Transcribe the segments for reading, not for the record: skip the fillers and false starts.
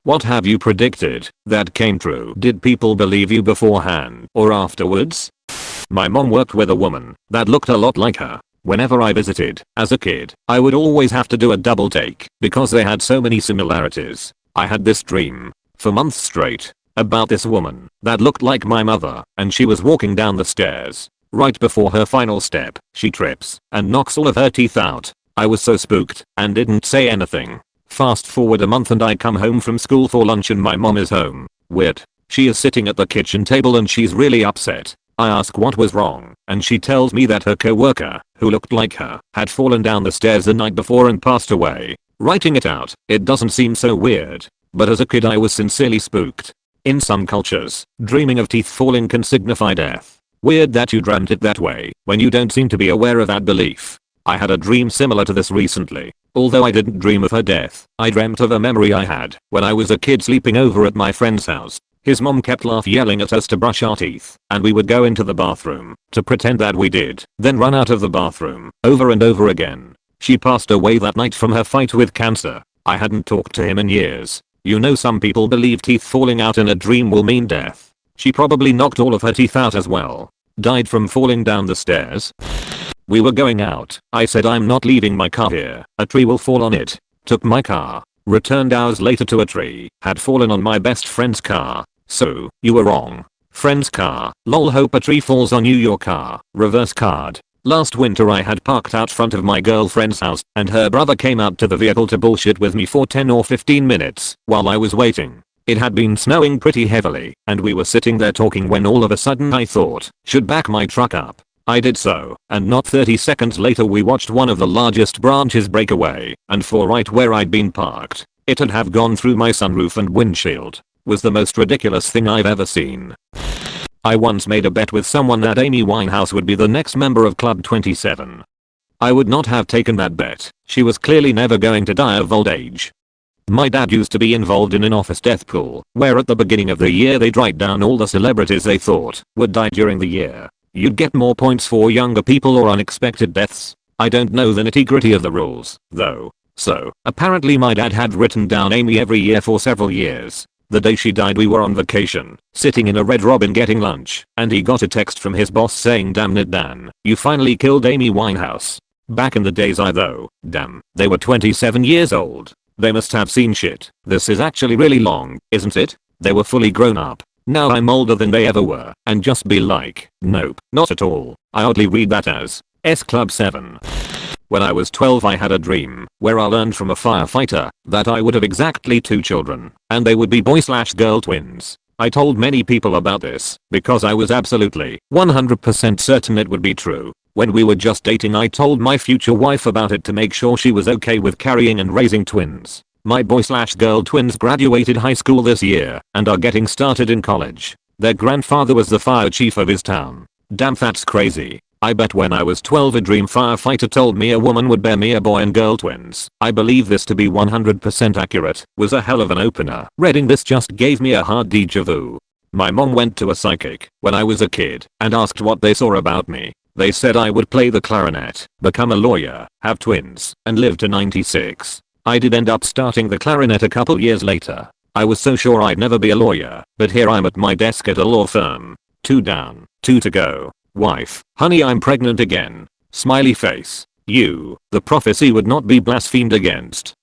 What have you predicted that came true? Did people believe you beforehand or afterwards? My mom worked with a woman that looked a lot like her. Whenever I visited as a kid, I would always have to do a double take because they had so many similarities. I had this dream for months straight about this woman that looked like my mother, and she was walking down the stairs. Right before her final step, she trips and knocks all of her teeth out. I was so spooked and didn't say anything. Fast forward a month and I come home from school for lunch and my mom is home. Weird. She is sitting at the kitchen table and she's really upset. I ask what was wrong, and she tells me that her co-worker, who looked like her, had fallen down the stairs the night before and passed away. Writing it out, it doesn't seem so weird, but as a kid I was sincerely spooked. In some cultures, dreaming of teeth falling can signify death. Weird that you dreamt it that way when you don't seem to be aware of that belief. I had a dream similar to this recently. Although I didn't dream of her death, I dreamt of a memory I had when I was a kid sleeping over at my friend's house. His mom kept yelling at us to brush our teeth, and we would go into the bathroom to pretend that we did, then run out of the bathroom over and over again. She passed away that night from her fight with cancer. I hadn't talked to him in years. You know, some people believe teeth falling out in a dream will mean death. She probably knocked all of her teeth out as well. Died from falling down the stairs. We were going out. I said I'm not leaving my car here. A tree will fall on it. Took my car. Returned hours later to a tree had fallen on my best friend's car. So, you were wrong. Friend's car. Lol, hope a tree falls on you, your car. Reverse card. Last winter I had parked out front of my girlfriend's house and her brother came out to the vehicle to bullshit with me for 10 or 15 minutes while I was waiting. It had been snowing pretty heavily and we were sitting there talking when all of a sudden I thought, should back my truck up. I did so, and not 30 seconds later we watched one of the largest branches break away and fall right where I'd been parked. It had have gone through my sunroof and windshield. Was the most ridiculous thing I've ever seen. I once made a bet with someone that Amy Winehouse would be the next member of Club 27. I would not have taken that bet. She was clearly never going to die of old age. My dad used to be involved in an office death pool, where at the beginning of the year they'd write down all the celebrities they thought would die during the year. You'd get more points for younger people or unexpected deaths. I don't know the nitty-gritty of the rules, though. So, apparently my dad had written down Amy every year for several years. The day she died we were on vacation, sitting in a Red Robin getting lunch, and he got a text from his boss saying, "Damn it, Dan, you finally killed Amy Winehouse." Back in the days damn, they were 27 years old. They must have seen shit. This is actually really long, isn't it? They were fully grown up. Now I'm older than they ever were, and just be like, nope, not at all. I oddly read that as S Club 7. When I was 12 I had a dream where I learned from a firefighter that I would have exactly 2 children and they would be boy/girl twins. I told many people about this because I was absolutely 100% certain it would be true. When we were just dating I told my future wife about it to make sure she was okay with carrying and raising twins. My boy/girl twins graduated high school this year and are getting started in college. Their grandfather was the fire chief of his town. Damn, that's crazy. I bet when I was 12 a dream firefighter told me a woman would bear me a boy and girl twins. I believe this to be 100% accurate. Was a hell of an opener. Reading this just gave me a hard deja vu. My mom went to a psychic when I was a kid and asked what they saw about me. They said I would play the clarinet, become a lawyer, have twins, and live to 96. I did end up starting the clarinet a couple years later. I was so sure I'd never be a lawyer, but here I'm at my desk at a law firm. 2 down, 2 to go. Wife, honey, I'm pregnant again. Smiley face. The prophecy would not be blasphemed against.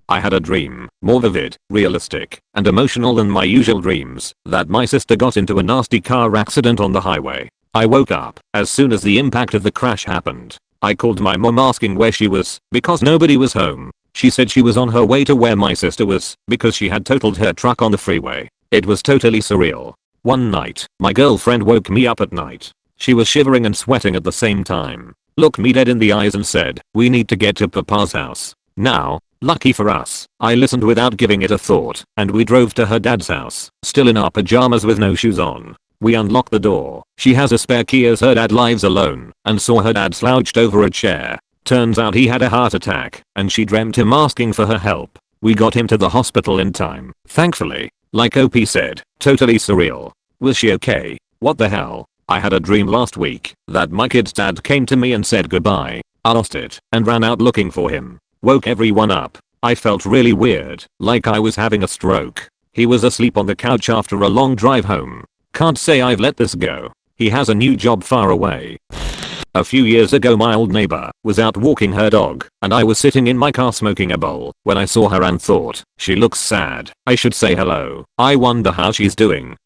I had a dream, more vivid, realistic, and emotional than my usual dreams, that my sister got into a nasty car accident on the highway. I woke up as soon as the impact of the crash happened. I called my mom asking where she was, because nobody was home. She said she was on her way to where my sister was, because she had totaled her truck on the freeway. It was totally surreal. One night, my girlfriend woke me up at night. She was shivering and sweating at the same time, looked me dead in the eyes and said, "We need to get to Papa's house." Now, lucky for us, I listened without giving it a thought, and we drove to her dad's house, still in our pajamas with no shoes on. We unlocked the door. She has a spare key as her dad lives alone, and saw her dad slouched over a chair. Turns out he had a heart attack, and she dreamt him asking for her help. We got him to the hospital in time, thankfully. Like OP said, totally surreal. Was she okay? What the hell? I had a dream last week that my kid's dad came to me and said goodbye. I lost it and ran out looking for him. Woke everyone up. I felt really weird, like I was having a stroke. He was asleep on the couch after a long drive home. Can't say I've let this go. He has a new job far away. A few years ago my old neighbor was out walking her dog and I was sitting in my car smoking a bowl when I saw her and thought, she looks sad, I should say hello, I wonder how she's doing.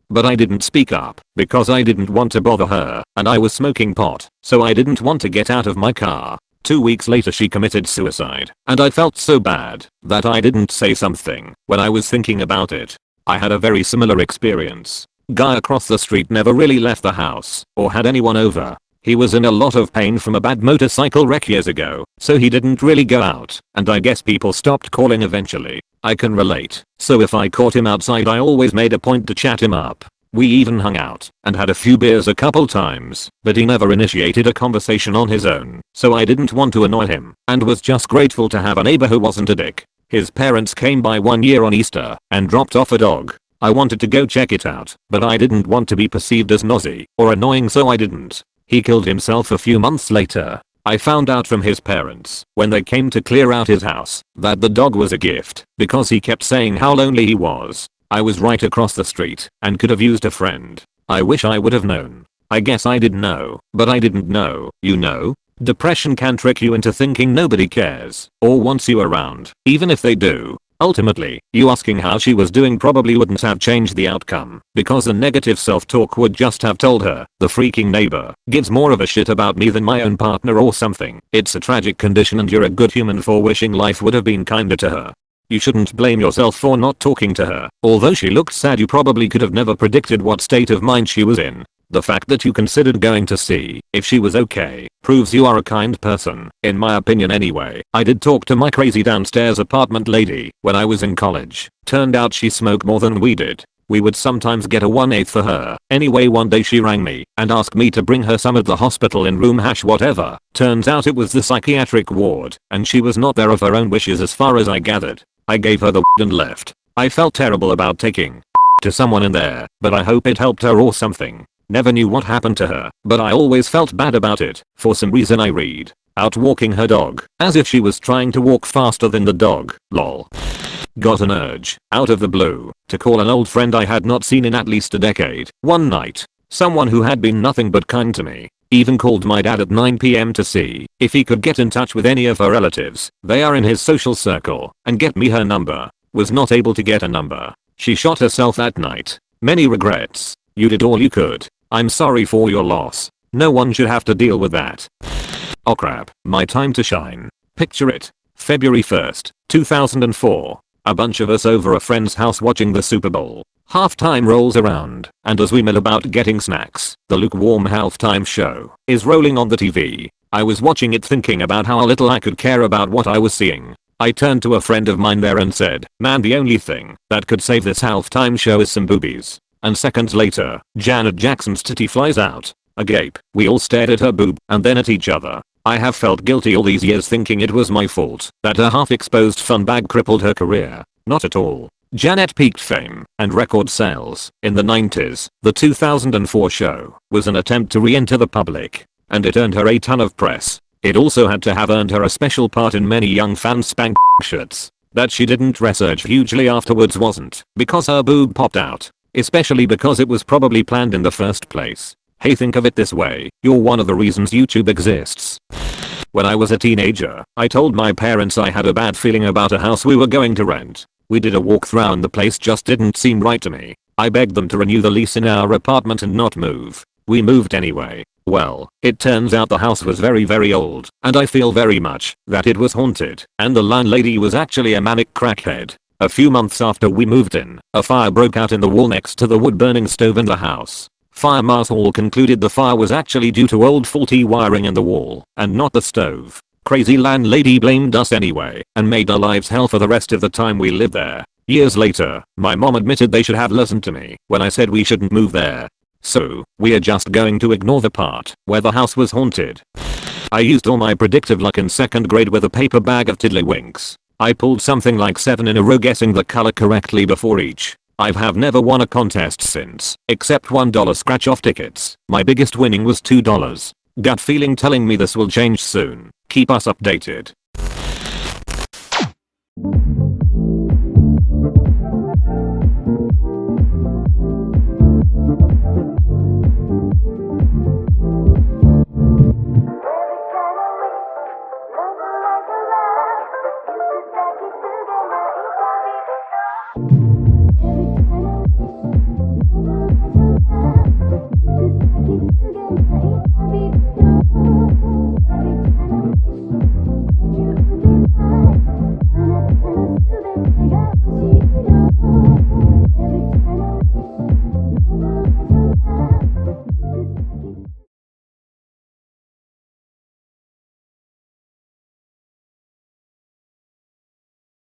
But I didn't speak up because I didn't want to bother her and I was smoking pot, so I didn't want to get out of my car. 2 weeks later she committed suicide and I felt so bad that I didn't say something when I was thinking about it. I had a very similar experience. Guy across the street never really left the house or had anyone over. He was in a lot of pain from a bad motorcycle wreck years ago, so he didn't really go out, and I guess people stopped calling eventually. I can relate, so if I caught him outside I always made a point to chat him up. We even hung out and had a few beers a couple times, but he never initiated a conversation on his own, so I didn't want to annoy him and was just grateful to have a neighbor who wasn't a dick. His parents came by one year on Easter and dropped off a dog. I wanted to go check it out, but I didn't want to be perceived as nosy or annoying, so I didn't. He killed himself a few months later. I found out from his parents when they came to clear out his house that the dog was a gift because he kept saying how lonely he was. I was right across the street and could have used a friend. I wish I would have known. I guess I did know, but I didn't know, you know? Depression can trick you into thinking nobody cares or wants you around, even if they do. Ultimately, you asking how she was doing probably wouldn't have changed the outcome, because the negative self-talk would just have told her, the freaking neighbor gives more of a shit about me than my own partner or something. It's a tragic condition and you're a good human for wishing life would have been kinder to her. You shouldn't blame yourself for not talking to her. Although she looked sad, you probably could have never predicted what state of mind she was in. The fact that you considered going to see if she was okay proves you are a kind person, in my opinion anyway. I did talk to my crazy downstairs apartment lady when I was in college. Turned out she smoked more than we did. We would sometimes get a 1/8 for her. Anyway, one day she rang me and asked me to bring her some at the hospital in room whatever. Turns out it was the psychiatric ward and she was not there of her own wishes as far as I gathered. I gave her the and left. I felt terrible about taking to someone in there, but I hope it helped her or something. Never knew what happened to her, but I always felt bad about it. For some reason I read out walking her dog as if she was trying to walk faster than the dog. Lol. Got an urge, out of the blue, to call an old friend I had not seen in at least a decade. One night, someone who had been nothing but kind to me even called my dad at 9 PM to see if he could get in touch with any of her relatives. They are in his social circle, and get me her number. Was not able to get a number. She shot herself that night. Many regrets. You did all you could. I'm sorry for your loss. No one should have to deal with that. Oh crap, my time to shine. Picture it. February 1st, 2004. A bunch of us over a friend's house watching the Super Bowl. Halftime rolls around, and as we mill about getting snacks, the lukewarm halftime show is rolling on the TV. I was watching it thinking about how little I could care about what I was seeing. I turned to a friend of mine there and said, man, the only thing that could save this halftime show is some boobies. And seconds later, Janet Jackson's titty flies out. Agape, we all stared at her boob and then at each other. I have felt guilty all these years thinking it was my fault that her half-exposed fun bag crippled her career. Not at all. Janet peaked fame and record sales in the 90s. The 2004 show was an attempt to re-enter the public, and it earned her a ton of press. It also had to have earned her a special part in many young fans' spank shirts. That she didn't research hugely afterwards wasn't because her boob popped out, especially because it was probably planned in the first place. Hey, think of it this way, you're one of the reasons YouTube exists. When I was a teenager, I told my parents I had a bad feeling about a house we were going to rent. We did a walkthrough and the place just didn't seem right to me. I begged them to renew the lease in our apartment and not move. We moved anyway. Well, it turns out the house was very old, and I feel very much that it was haunted, and the landlady was actually a manic crackhead. A few months after we moved in, a fire broke out in the wall next to the wood-burning stove in the house. Fire marshal concluded the fire was actually due to old faulty wiring in the wall, and not the stove. Crazy landlady blamed us anyway, and made our lives hell for the rest of the time we lived there. Years later, my mom admitted they should have listened to me when I said we shouldn't move there. So, we are just going to ignore the part where the house was haunted. I used all my predictive luck in 2nd grade with a paper bag of tiddlywinks. I pulled something like 7 in a row guessing the color correctly before each. I have never won a contest since, except $1 scratch off tickets. My biggest winning was $2. Gut feeling telling me this will change soon. Keep us updated.